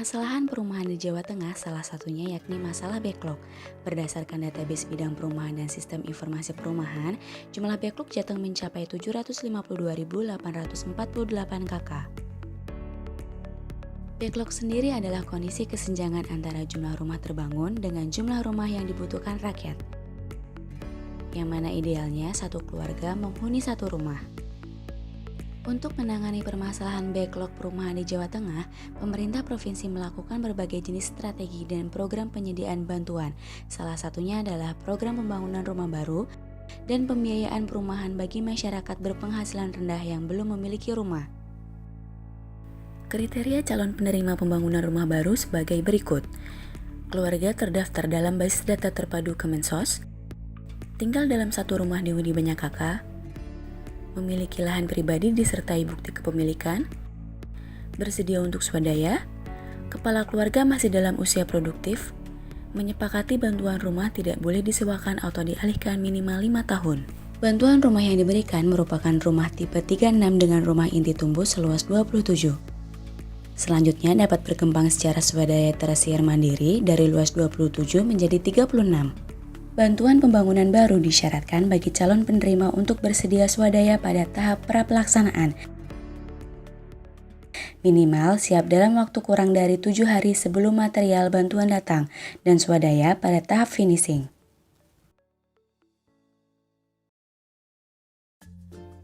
Permasalahan perumahan di Jawa Tengah salah satunya yakni masalah backlog. Berdasarkan database bidang perumahan dan sistem informasi perumahan, jumlah backlog Jateng mencapai 752.848 KK. Backlog sendiri adalah kondisi kesenjangan antara jumlah rumah terbangun dengan jumlah rumah yang dibutuhkan rakyat. Yang mana idealnya satu keluarga menghuni satu rumah. Untuk menangani permasalahan backlog perumahan di Jawa Tengah, pemerintah provinsi melakukan berbagai jenis strategi dan program penyediaan bantuan. Salah satunya adalah program pembangunan rumah baru dan pembiayaan perumahan bagi masyarakat berpenghasilan rendah yang belum memiliki rumah. Kriteria calon penerima pembangunan rumah baru sebagai berikut. Keluarga terdaftar dalam basis data terpadu Kemensos, tinggal dalam satu rumah dihuni banyak kakak, memiliki lahan pribadi disertai bukti kepemilikan, bersedia untuk swadaya, kepala keluarga masih dalam usia produktif, menyepakati bantuan rumah tidak boleh disewakan atau dialihkan minimal 5 tahun. Bantuan rumah yang diberikan merupakan rumah tipe 36 dengan rumah inti tumbuh seluas 27. Selanjutnya dapat berkembang secara swadaya tersier mandiri dari luas 27 menjadi 36. Bantuan pembangunan baru disyaratkan bagi calon penerima untuk bersedia swadaya pada tahap pra-pelaksanaan. Minimal siap dalam waktu kurang dari 7 hari sebelum material bantuan datang dan swadaya pada tahap finishing.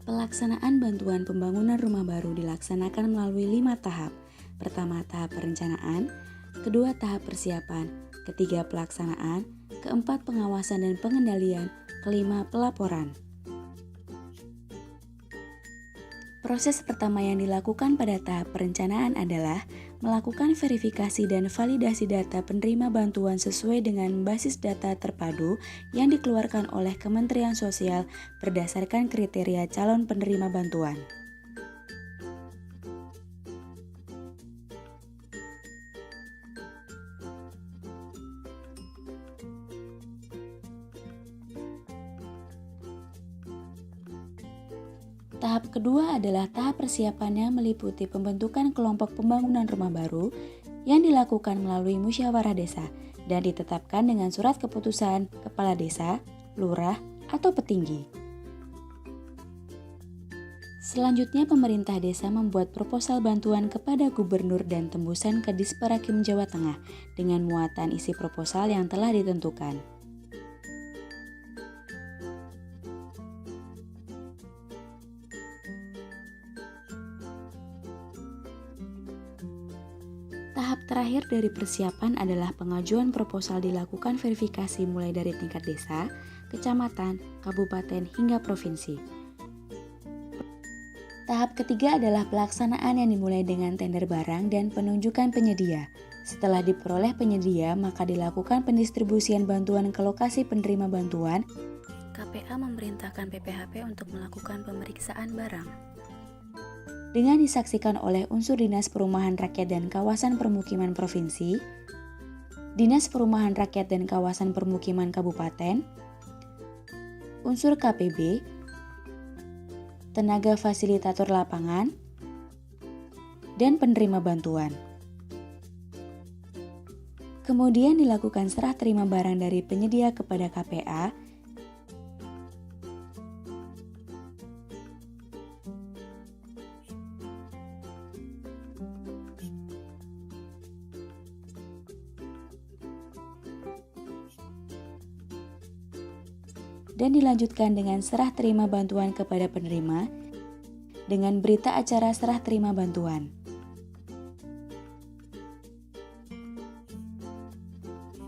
Pelaksanaan bantuan pembangunan rumah baru dilaksanakan melalui 5 tahap. Pertama, tahap perencanaan, kedua, tahap persiapan, ketiga, pelaksanaan, keempat, pengawasan dan pengendalian, kelima, pelaporan. Proses pertama yang dilakukan pada tahap perencanaan adalah melakukan verifikasi dan validasi data penerima bantuan sesuai dengan basis data terpadu yang dikeluarkan oleh Kementerian Sosial berdasarkan kriteria calon penerima bantuan. Tahap kedua adalah tahap persiapan yang meliputi pembentukan kelompok pembangunan rumah baru yang dilakukan melalui musyawarah desa dan ditetapkan dengan surat keputusan kepala desa, lurah, atau petinggi. Selanjutnya pemerintah desa membuat proposal bantuan kepada gubernur dan tembusan ke Disperhakim Jawa Tengah dengan muatan isi proposal yang telah ditentukan. Tahap terakhir dari persiapan adalah pengajuan proposal dilakukan verifikasi mulai dari tingkat desa, kecamatan, kabupaten, hingga provinsi. Tahap ketiga adalah pelaksanaan yang dimulai dengan tender barang dan penunjukan penyedia. Setelah diperoleh penyedia, maka dilakukan pendistribusian bantuan ke lokasi penerima bantuan. KPA memerintahkan PPHP untuk melakukan pemeriksaan barang. Dengan disaksikan oleh unsur Dinas Perumahan Rakyat dan Kawasan Permukiman Provinsi, Dinas Perumahan Rakyat dan Kawasan Permukiman Kabupaten, unsur KPB, tenaga fasilitator lapangan, dan penerima bantuan. Kemudian dilakukan serah terima barang dari penyedia kepada KPA, dan dilanjutkan dengan serah terima bantuan kepada penerima dengan berita acara serah terima bantuan.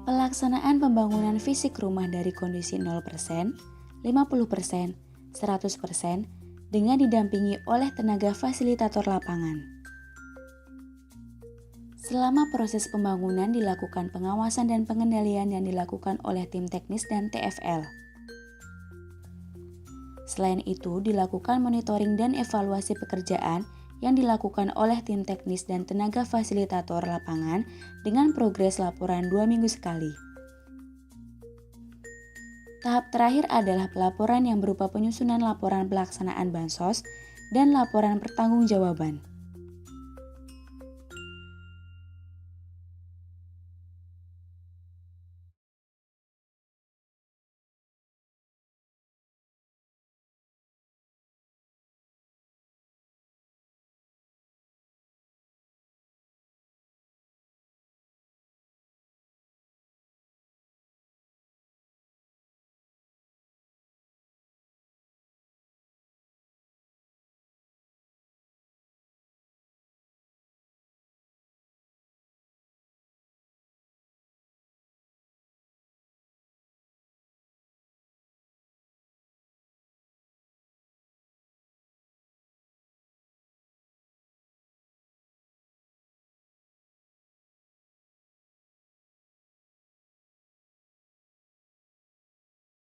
Pelaksanaan pembangunan fisik rumah dari kondisi 0%, 50%, 100% dengan didampingi oleh tenaga fasilitator lapangan. Selama proses pembangunan dilakukan pengawasan dan pengendalian yang dilakukan oleh tim teknis dan TFL. Selain itu, dilakukan monitoring dan evaluasi pekerjaan yang dilakukan oleh tim teknis dan tenaga fasilitator lapangan dengan progres laporan 2 minggu sekali. Tahap terakhir adalah pelaporan yang berupa penyusunan laporan pelaksanaan bansos dan laporan pertanggungjawaban.